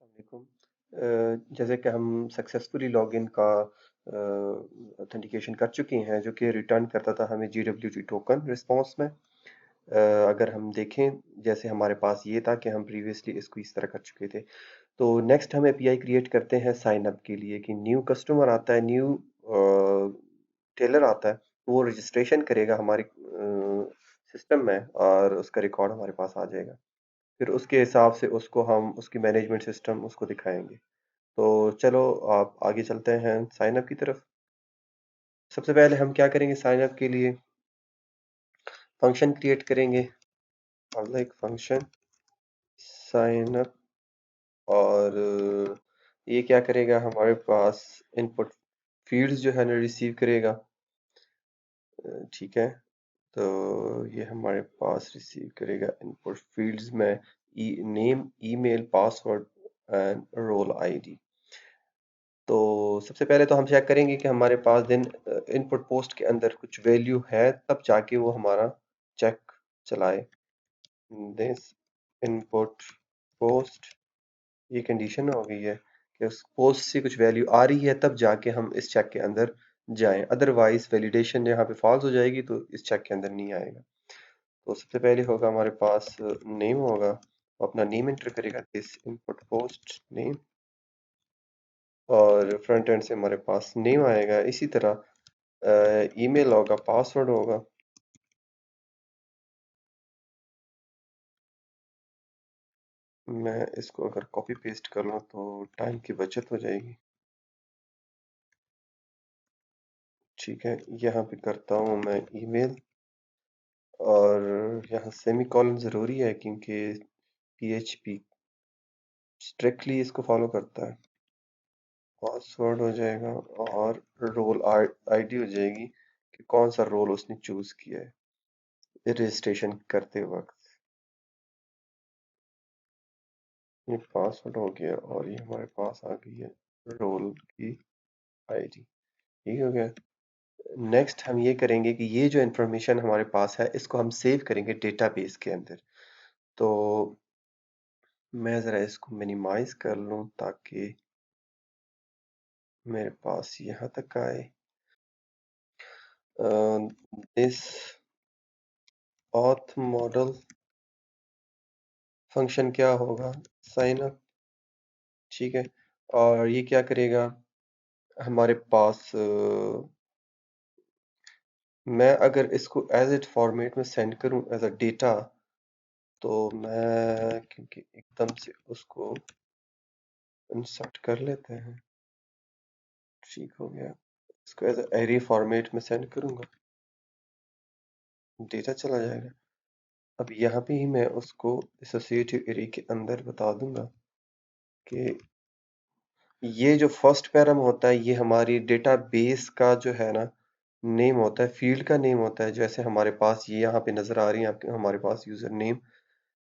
अस्सलाम वालेकुम। जैसे कि हम सक्सेसफुली लॉगिन का ऑथेंटिकेशन कर चुके हैं जो कि रिटर्न करता था हमें GWT टोकन रिस्पांस में। अगर हम देखें जैसे हमारे पास ये था कि हम प्रीवियसली इसको इस तरह कर चुके थे। तो नेक्स्ट हम एपीआई क्रिएट करते हैं साइन अप के लिए कि न्यू कस्टमर आता है, न्यू टेलर आता है, तो वो रजिस्ट्रेशन करेगा हमारे सिस्टम में और उसका रिकॉर्ड हमारे पास आ जाएगा। फिर उसके हिसाब से उसको हम उसकी मैनेजमेंट सिस्टम उसको दिखाएंगे। तो चलो आप आगे चलते हैं साइन अप की तरफ। सबसे पहले हम क्या करेंगे, साइन अप के लिए फंक्शन क्रिएट करेंगे, एक फंक्शन साइन अप। और ये क्या करेगा, हमारे पास इनपुट फील्ड्स जो है ना रिसीव करेगा। ठीक है, तो ये हमारे पास रिसीव करेगा इनपुट फील्ड्स में name, email, password and role ID. तो सबसे पहले तो हम चेक करेंगे कि हमारे पास दिन इनपुट पोस्ट के अंदर कुछ वैल्यू है, तब जाके वो हमारा चेक चलाए। दिस इनपुट पोस्ट, ये कंडीशन हो गई है कि उस पोस्ट से कुछ वैल्यू आ रही है, तब जाके हम इस चेक के अंदर जाएं। अदरवाइज वैलिडेशन यहाँ पे फॉल्स हो जाएगी तो इस चेक के अंदर नहीं आएगा। तो सबसे पहले होगा हमारे पास नेम होगा, वो अपना नेम एंटर करेगा, दिस इनपुट पोस्ट नेम। और फ्रंट एंड से हमारे पास नेम आएगा। इसी तरह ईमेल होगा, पासवर्ड होगा। मैं इसको अगर कॉपी पेस्ट कर लूँ तो टाइम की बचत हो जाएगी। ठीक है, यहाँ पे करता हूँ मैं ईमेल, और यहाँ सेमी कॉलन ज़रूरी है क्योंकि PHP स्ट्रिक्टली इसको फॉलो करता है। पासवर्ड हो जाएगा और रोल आईडी हो जाएगी कि कौन सा रोल उसने चूज किया है रजिस्ट्रेशन करते वक्त। ये पासवर्ड हो गया और ये हमारे पास आ गई है रोल की आईडी। ठीक हो गया। नेक्स्ट हम ये करेंगे कि ये जो इंफॉर्मेशन हमारे पास है इसको हम सेव करेंगे डेटाबेस के अंदर। तो मैं ज़रा इसको मिनिमाइज कर लूँ ताकि मेरे पास यहाँ तक आए। दिस ऑथ मॉडल फंक्शन क्या होगा, साइन अप। ठीक है, और ये क्या करेगा हमारे पास मैं अगर इसको एज इट फॉर्मेट में सेंड करूं एज अ डेटा, तो मैं क्योंकि एकदम से उसको इंसर्ट कर लेते हैं। ठीक हो गया, इसको एज एरे फॉर्मेट में सेंड करूंगा, डेटा चला जाएगा। अब यहाँ पे ही मैं उसको एसोसिएटिव एरे के अंदर बता दूंगा कि ये जो फर्स्ट पैरम होता है ये हमारी डेटाबेस का जो है ना नेम होता है, फील्ड का नेम होता है। जैसे हमारे पास ये यहाँ पे नजर आ रही है आपके, हमारे पास यूजर नेम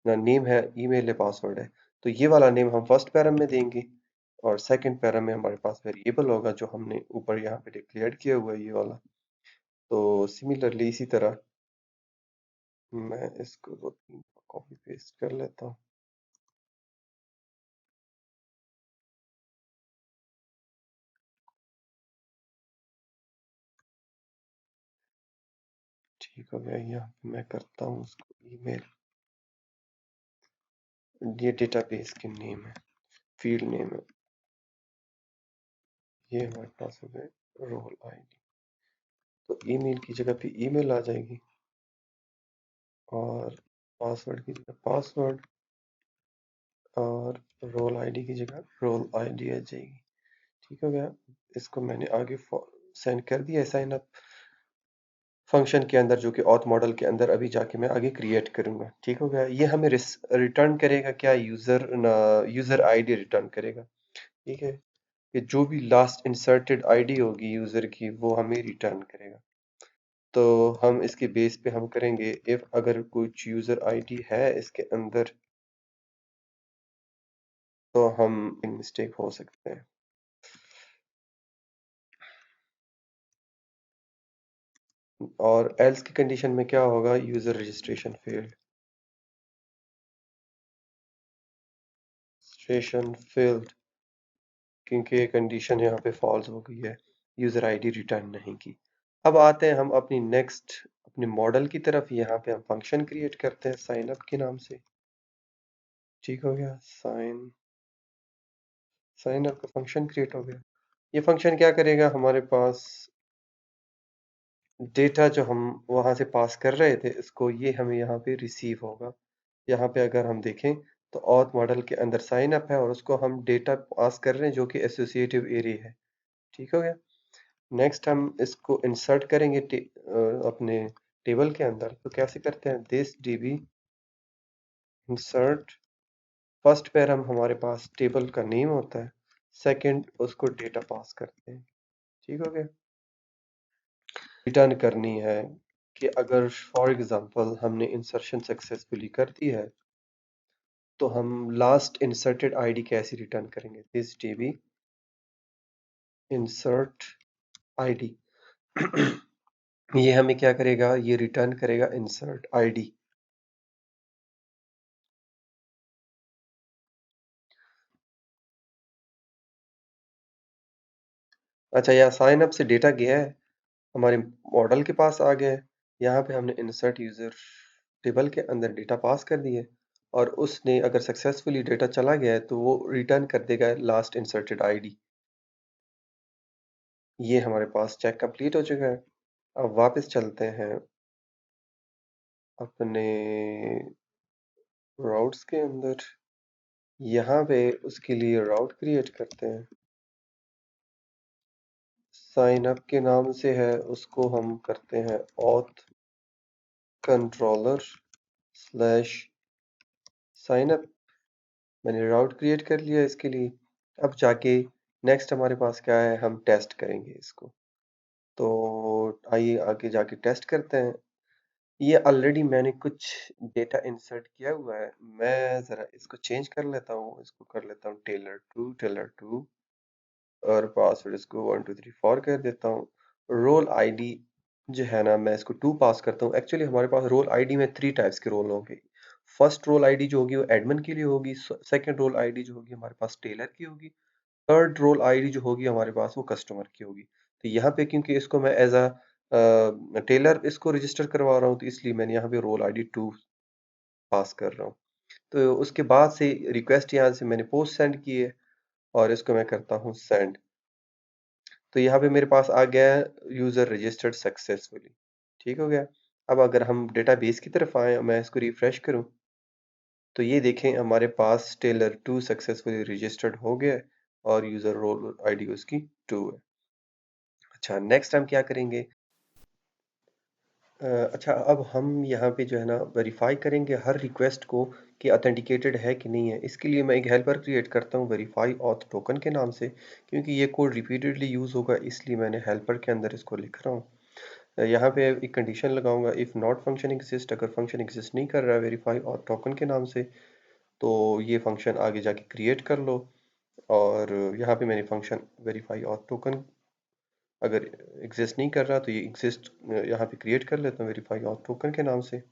ना, नेम है, ईमेल है, पासवर्ड है। तो ये वाला नेम हम फर्स्ट पैरम में देंगे और सेकंड पैरम में हमारे पास वेरिएबल होगा जो हमने ऊपर यहाँ पे डिक्लेयर किया हुआ है, ये वाला। तो सिमिलरली इसी तरह मैं इसको दो तीन कॉपी पेस्ट कर लेता हूँ। ठीक हो गया, यहाँ पे मैं करता हूँ उसको ईमेल। ये डेटाबेस के नेम है, फील्ड नेम है, ये हमारे पास हो गए रोल आईडी। तो ईमेल की जगह पे ईमेल आ जाएगी और पासवर्ड की जगह पासवर्ड, और रोल आईडी की जगह रोल आईडी आ जाएगी। ठीक हो गया, इसको मैंने आगे सेंड कर दिया साइन अप फंक्शन के अंदर, जो कि ऑथ मॉडल के अंदर अभी जाके मैं आगे क्रिएट करूंगा। ठीक हो गया, ये हमें रिटर्न करेगा क्या, यूजर आईडी रिटर्न करेगा। ठीक है, कि जो भी लास्ट इंसर्टेड आईडी होगी यूजर की वो हमें रिटर्न करेगा। तो हम इसके बेस पे हम करेंगे इफ अगर कुछ यूजर आईडी है इसके अंदर तो हम मिस्टेक हो सकते हैं। और एल्स की कंडीशन में क्या होगा, user registration failed, registration failed, क्योंकि ये कंडीशन यहाँ पे फॉल्स हो गई है, यूजर आईडी रिटर्न नहीं की। अब आते हैं हम अपनी नेक्स्ट अपने मॉडल की तरफ। यहाँ पे हम फंक्शन क्रिएट करते हैं साइन अप के नाम से। ठीक हो गया, साइन अप का फंक्शन क्रिएट हो गया। ये फंक्शन क्या करेगा, हमारे पास डेटा जो हम वहां से पास कर रहे थे इसको ये हमें यहाँ पे रिसीव होगा। यहाँ पे अगर हम देखें तो ऑथ मॉडल के अंदर साइन अप है और उसको हम डेटा पास कर रहे हैं जो कि एसोसिएटिव एरे है। ठीक हो गया। नेक्स्ट हम इसको इंसर्ट करेंगे अपने टेबल के अंदर। तो कैसे करते हैं, this db insert first params हमारे पास टेबल का नेम होता है, सेकंड उसको डेटा पास करते हैं। ठीक हो गया। रिटर्न करनी है कि अगर फॉर एग्जांपल हमने इंसर्शन सक्सेसफुली कर दी है तो हम लास्ट इंसर्टेड आईडी कैसे रिटर्न करेंगे, दिस db इंसर्ट आईडी ये हमें क्या करेगा, ये रिटर्न करेगा इंसर्ट आईडी। अच्छा, यहाँ साइन अप से डेटा गया है, हमारे मॉडल के पास आ गया है। यहाँ पे हमने इंसर्ट यूजर टेबल के अंदर डेटा पास कर दिए और उसने अगर सक्सेसफुली डेटा चला गया है तो वो रिटर्न कर देगा लास्ट इंसर्टेड आईडी। ये हमारे पास चेक कंप्लीट हो चुका है। अब वापस चलते हैं अपने राउट्स के अंदर। यहाँ पे उसके लिए राउट क्रिएट करते हैं, साइन अप के नाम से है, उसको हम करते हैं auth controller slash sign up. मैंने राउट क्रिएट कर लिया इसके लिए। अब जाके नेक्स्ट हमारे पास क्या है, हम टेस्ट करेंगे इसको। तो आइए आगे जाके टेस्ट करते हैं। ये ऑलरेडी मैंने कुछ डेटा इंसर्ट किया हुआ है, मैं ज़रा इसको चेंज कर लेता हूँ। इसको कर लेता हूँ टेलर टू और पासवर्ड इसको 1234 कर देता हूँ। रोल आईडी जो है ना, मैं इसको 2 पास करता हूँ। एक्चुअली हमारे पास रोल आईडी में 3 टाइप्स के रोल होंगे। फर्स्ट रोल आईडी जो होगी वो एडमिन के लिए होगी, सेकंड रोल आईडी जो होगी हमारे पास टेलर की होगी, थर्ड रोल आईडी जो होगी हमारे पास वो कस्टमर की होगी। तो यहाँ पे क्योंकि इसको मैं एज अ टेलर इसको रजिस्टर करवा रहा हूँ तो इसलिए मैंने यहाँ पे रोल आईडी 2 पास कर रहा हूँ। तो उसके बाद से रिक्वेस्ट यहाँ से मैंने पोस्ट सेंड की है और इसको मैं करता हूँ सेंड। तो यहाँ पे मेरे पास आ गया है यूजर रजिस्टर्ड सक्सेसफुली। ठीक हो गया। अब अगर हम डेटाबेस की तरफ आए, मैं इसको रिफ्रेश करूँ तो ये देखें हमारे पास टेलर 2 सक्सेसफुली रजिस्टर्ड हो गया है और यूजर रोल आईडी उसकी 2 है। अच्छा, नेक्स्ट हम क्या करेंगे, अच्छा अब हम यहाँ पे जो है ना वेरीफाई करेंगे हर रिक्वेस्ट को कि ऑथेंटिकेटेड है कि नहीं है। इसके लिए मैं एक हेल्पर क्रिएट करता हूँ वेरीफाई ऑथ टोकन के नाम से, क्योंकि ये कोड रिपीटेडली यूज़ होगा इसलिए मैंने हेल्पर के अंदर इसको लिख रहा हूँ। यहाँ पे एक कंडीशन लगाऊंगा, इफ़ नॉट फंक्शन एग्जिस्ट, अगर फंक्शन एग्जिस्ट नहीं कर रहा है वेरीफाई ऑथ टोकन के नाम से तो ये फंक्शन आगे जाके क्रिएट कर लो। और यहाँ पे मैंने फंक्शन वेरीफाई ऑथ टोकन अगर एग्जिस्ट नहीं कर रहा तो ये एग्जिस्ट यहाँ पे क्रिएट कर लेता हूँ वेरीफाई ऑथ टोकन के नाम से।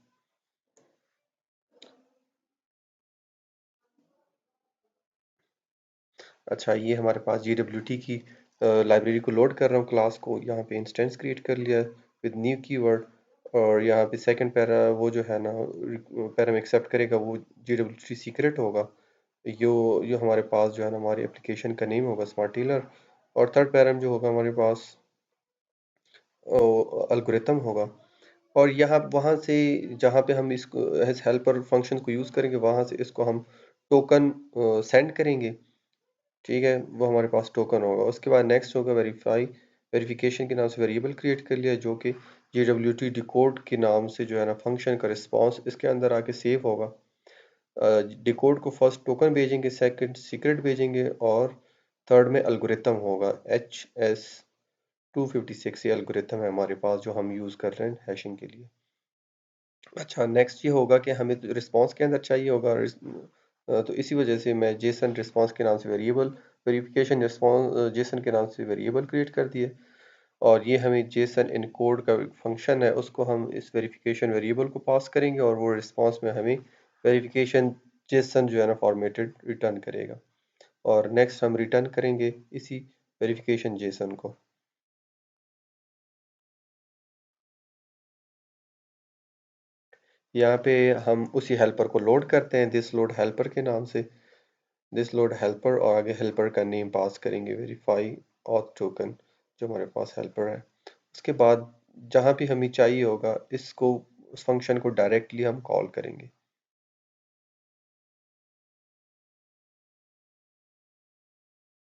अच्छा, ये हमारे पास GWT की लाइब्रेरी को लोड कर रहा हूँ, क्लास को यहाँ पे इंस्टेंस क्रिएट कर लिया विद न्यू कीवर्ड। और यहाँ पे सेकंड पैरा वो जो है ना पैरा में एक्सेप्ट करेगा वो GWT सीक्रेट होगा। यो हमारे पास जो है ना हमारी एप्लीकेशन का नेम होगा स्मार्ट टीलर। और थर्ड पैराम जो होगा हमारे पास अल्गोरिथम होगा। और यहाँ वहाँ से जहाँ पे हम इसको एज हेल्पर फंक्शन को यूज़ करेंगे वहाँ से इसको हम टोकन सेंड करेंगे। ठीक है, वो हमारे पास टोकन होगा। उसके बाद नेक्स्ट होगा वेरिफिकेशन के नाम से वेरिएबल क्रिएट कर लिया जो कि GWT डिकोड के नाम से जो है ना फंक्शन का रिस्पॉन्स इसके अंदर आके सेव होगा। डिकोड को फर्स्ट टोकन भेजेंगे, सेकंड सीक्रेट भेजेंगे और थर्ड में अल्गोरिथम होगा HS256। ये अल्गोरिथम है हमारे पास जो हम यूज़ कर रहे हैं हैशिंग के लिए। अच्छा, नेक्स्ट ये होगा कि हमें रिस्पॉन्स के अंदर चाहिए होगा तो इसी वजह से मैं जेसन रिस्पॉन्स के नाम से वेरिएबल वेरिफिकेशन रिस्पॉन्स जेसन के नाम से वेरिएबल क्रिएट कर दिए। और ये हमें जेसन इनकोड का फंक्शन है उसको हम इस वेरिफिकेशन वेरिएबल को पास करेंगे और वो रिस्पॉन्स में हमें वेरिफिकेशन जेसन जो है ना फॉर्मेटेड रिटर्न करेगा। और नेक्स्ट हम रिटर्न करेंगे इसी वेरिफिकेशन जेसन को। यहाँ पे हम उसी हेल्पर को लोड करते हैं दिस लोड हेल्पर के नाम से। दिस लोड हेल्पर और आगे हेल्पर का नेम पास करेंगे वेरीफाई ऑथ टोकन जो हमारे पास हेल्पर है। उसके बाद जहाँ भी हमें चाहिए होगा इसको उस फंक्शन को डायरेक्टली हम कॉल करेंगे।